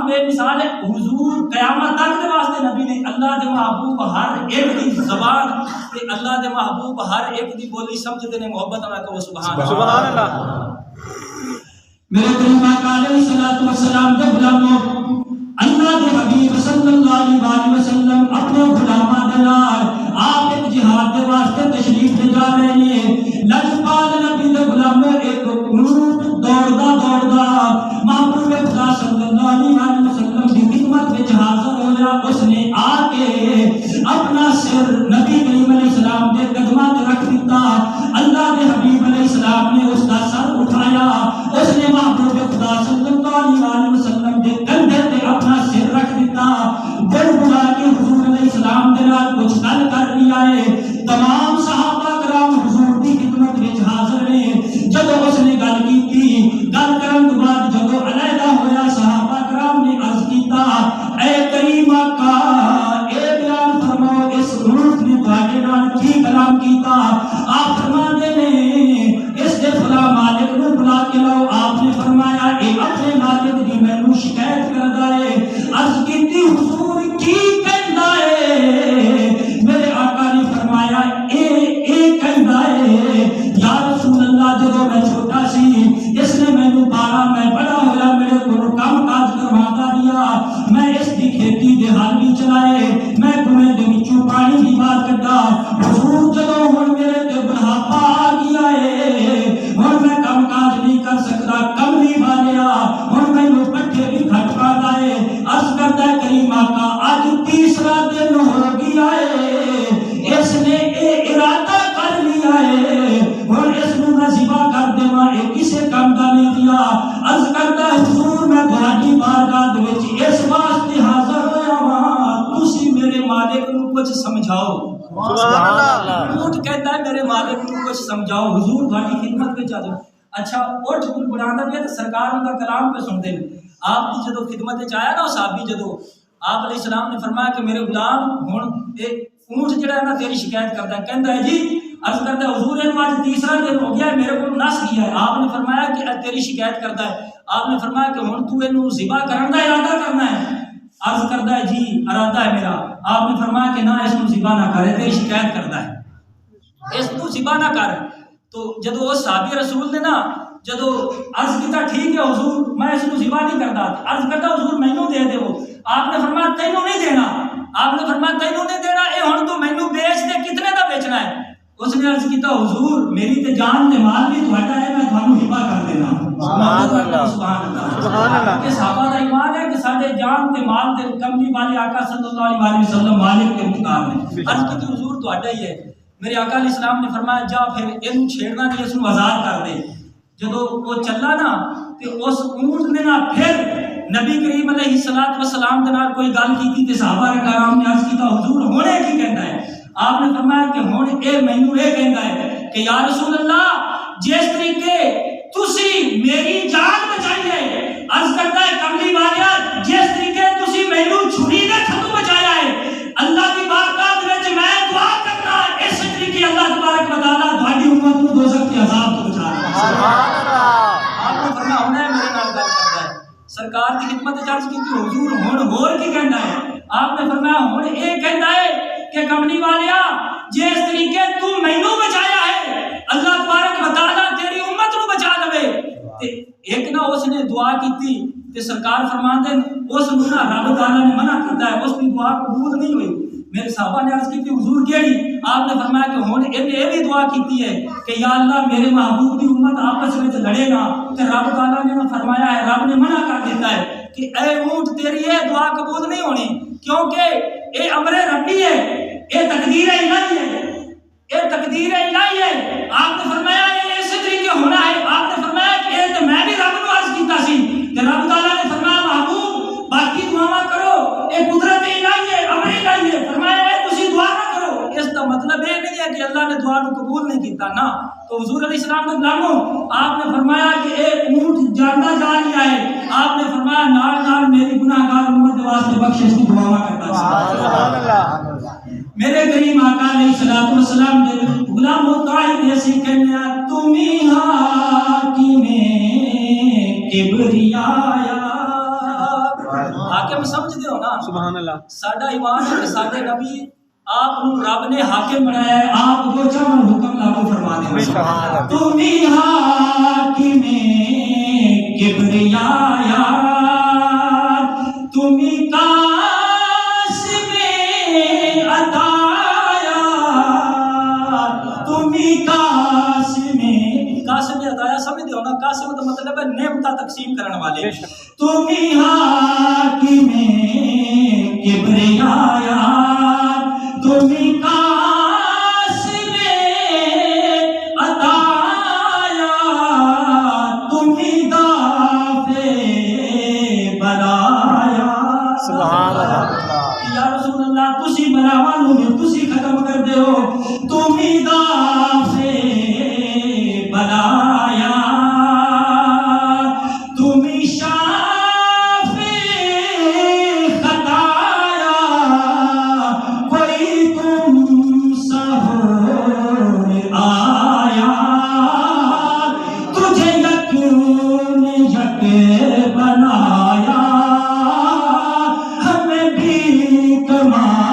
بے مثال ہے حضور قیامت تک دے واسطے نبی نے اللہ دے محبوب ہر ایک دی زبان تے اللہ دے محبوب ہر ایک دی بولی سمجھتے نے محبت نہ کہو سبحان اللہ۔ میرے کریم آقا علیہ الصلوۃ والسلام دے غلاموں اللہ دے حبیب صلی اللہ علیہ وسلم اپنے غلاماں دے نال آپ ایک جہاد دے واسطے تشریف لے جا رہے ہیں۔ لجپال نبی دے غلاموں ایک اونٹ دوڑدا محبوب خدا صلی اللہ علیہ وسلم کی خدمت میں حاضر ہوا۔ اس نے آ کے اپنا سر نبی کریم علیہ السلام دے قدماں تے رکھ دیتا۔ اللہ دے حبیب علیہ السلام نے اس کا سر اٹھایا، اس نے محبوب خدا صلی اللہ علیہ وسلم دے کندھے تے اپنا سر رکھ دیتا۔ دل بلا کے حضور علیہ السلام دے نال کچھ گل کر لیا ہے۔ تمام صحابہ کرام حضور دی خدمت وچ حاضر ہیں۔ جب اس نے گل کی، گل کرن تو بعد جب علیحدہ ہویا صحابہ کرام نے عرض کیتا اے کریم آقا اے بیان فرماؤ اس اونٹ نے تواڈے نال کی کلام کیتا؟ آپ فرماندے نے اس دے فلاں مالک نو بلا کے لاؤ۔ آپ نے فرمایا اے اپنے مالک دی مینوں شکایت کردا ہے۔ عرض کیتی حضور کی کہندا ہے؟ میرے آقا نے فرمایا اے کہندا ہے یا رسول اللہ جدوں میں چھوٹا سی اس نے مینوں پالا، میں بڑا ہویا، میرے کو کام کاج کرواتا دیا، میں اس دی کھیتی دے حال بھی چلائے، میں کنویں دے وچوں پانی بھی باہر کڈا۔ حضور جدوں ہن میرے تے بڑھاپا آ گیا ہے، ہن میں کام کاج نہیں کر سکتا، کملی والیا ہن مینوں پٹھے بھی کھٹ پاتا ہے۔ عرض کرتا ہے کریم آقا اج تیسرا دن ہو گیا ہے، اس نے اے ارادہ کر لیا ہے ہن اس نوں میں ذبح کر دیواں، اے کسے کام دا نہیں دیا۔ عرض کرتا ہے حضور میں تہاڈی بارگاہ دے وچ اس واسطے حاضر ہویا ہاں تسی میرے مالک نوں کچھ سمجھاؤ۔ سبحان اللہ۔ اونٹ کہتا ہے میرے مالک نوں کچھ سمجھاؤ، حضور تہاڈی خدمت وچ حاضر۔ اچھا اٹھ بڑھاندا پیا تے سرکار ان کا کلام پہ سنتے ہیں۔ آپ کی جدو خدمت وچ آیا نا صحابی جدو آپ علیہ السلام نے فرمایا کہ میرے غلام ہن ایک اونٹ جڑا ہے نا تیری شکایت کرتا ہے، کہندا ہے جی عرض کرتا ہے حضور انو آج تیسرا دن ہو گیا ہے، میرے کو نس گیا ہے۔ آپ نے فرمایا کہ تیری شکایت کرتا ہے، آپ نے فرمایا کہ ہن تو انو ذبح کرن دا ارادہ کرنا ہے؟ عرض کرتا ہے جی ارادہ ہے میرا۔ آپ نے فرمایا کہ نہ اس کو ذبح نہ کرے، تیری شکایت کرتا ہے، اس کو ذبح نہ کر۔ تو جدو اس صحابی رسول نے نا جدو عرض کیتا ٹھیک ہے حضور میں اس کو ذبح نہیں کرتا، عرض کرتا حضور مینوں دے دے وہ۔ آپ نے فرمایا تینوں نہیں دینا، آپ نے فرمایا تینوں نہیں دینا، اے ہن تو مینوں بیچ دے، کتنے دا بیچنا ہے؟ اس نے عرض کیتا حضور میری تے جان تے مال بھی تہاڈا ہے، میں تھانوں ہبہ کر دینا۔ سبحان اللہ سبحان اللہ سبحان اللہ۔ کہ صحابہ دا ایمان ہے کہ ساڈے جان تے مال تے کملی والے آقا صلی اللہ علیہ وسلم مالک کے مختار ہیں۔ عرض کیتی حضور تہاڈا ہی ہے۔ میرے آقا علیہ السلام نے فرمایا جا پھر اینوں چھیڑنا نہیں، اس نوں آزاد کر دے۔ جدو وہ چلا نا تے اس اونٹ نے نا پھر نبی کریم علیہ الصلوۃ والسلام دے نال کوئی گل کیتی تے صحابہ کرام نے عرض کیتا حضور ہن اے کی کہندا ہے؟ آپ نے فرمایا کہ ہن اے مینوں اے کہندا ہے کہ یا رسول اللہ جس طریقے تسی میری جان بچائی ہے، عرض کرتا ہے کملی والیا جس طریقے تسی مینوں چھری دے تھکو بچایا ہے، اللہ دی بارگاہ وچ میں دعا کرنا اس طریقے اللہ تبارک و تعالی تہاڈی امت نوں دوزخ کے عذاب تو بچا لے۔ سبحان اللہ۔ آپ نے فرمایا ہن میرے نال گل کردا ہے۔ سرکار کی خدمت وچ عرض کیتی حضور ہن ہور کی کہندا ہے؟ آپ نے فرمایا ہن اے کہندا ہے کہ کملی والیا جس طریقے تو مینوں بچایا ہے اللہ تبارک و تعالی تیری امت نوں بچا لے۔ تے ایک نہ اس نے دعا کیتی تے سرکار فرماندے اس نوں نہ رب تعالی نے منع کیتا ہے، اس دی دعا قبول نہیں ہوئی۔ میرے صحابہ نے عرض کی حضور کیڑی؟ آپ نے فرمایا کہ ہن انہیں یہ بھی دعا کیتی ہے کہ یا اللہ میرے محبوب دی امت آپس میں لڑے گا تے رب تعالیٰ نے فرمایا ہے، رب نے منع کر دیتا ہے کہ اے اونٹ تیری یہ دعا قبول نہیں ہونی، کیونکہ اے امر ربی ہے، اے تقدیر الہی ہے، اے تقدیر الہی ہے۔ آپ نے فرمایا یہ اسی طریقے ہونا ہے۔ آپ نے فرمایا کہ اے تے میں بھی رب نو عرض کیتا سی کہ رب تعالیٰ نے فرمایا محبوب باقی دعا کرو، اے قدرت الہی ہے، امر الہی ہے، فرمایا اے تسی دعا نہ کرو۔ اس کا مطلب یہ نہیں ہے کہ اللہ نے دعا کو قبول نہیں کیتا نا۔ تو حضور علیہ السلام نے غلاموں آپ نے فرمایا کہ اے اونٹ جانتا جا لیا ہے، آپ نے فرمایا نال نال میری گناہگار امت واسطے بخشش کی دعا کرتا سبحان اللہ۔ میرے کریم آقا علیہ الصلوۃ والسلام نے غلاموں طائف ایسی کہنا تمہیں حاکم کبریا حاکم سمجھتے ہو نا سبحان اللہ ساڈا ایمان ہے کہ ساڈے نبی آپ نو رب نے حاکم بنایا ہے آپ جو چاہو حکم لاگو فرما دیں تم ہی حاکم کبریا تم ہی قاسم عطایا تم ہی قاسم عطایا سمجھتے ہو نا قاسم کا مطلب ہے نعمتیں تقسیم کرنے والے تم ہی حاکم کبریا تمہیں قاسم عطایا تمہیں دافع بلایا سبحان اللہ یا رسول اللہ تسی بلاوانوں میں تسی ختم کر دے ہو تمہیں دافع بلایا تمہیں بنایا ہمیں بھی کما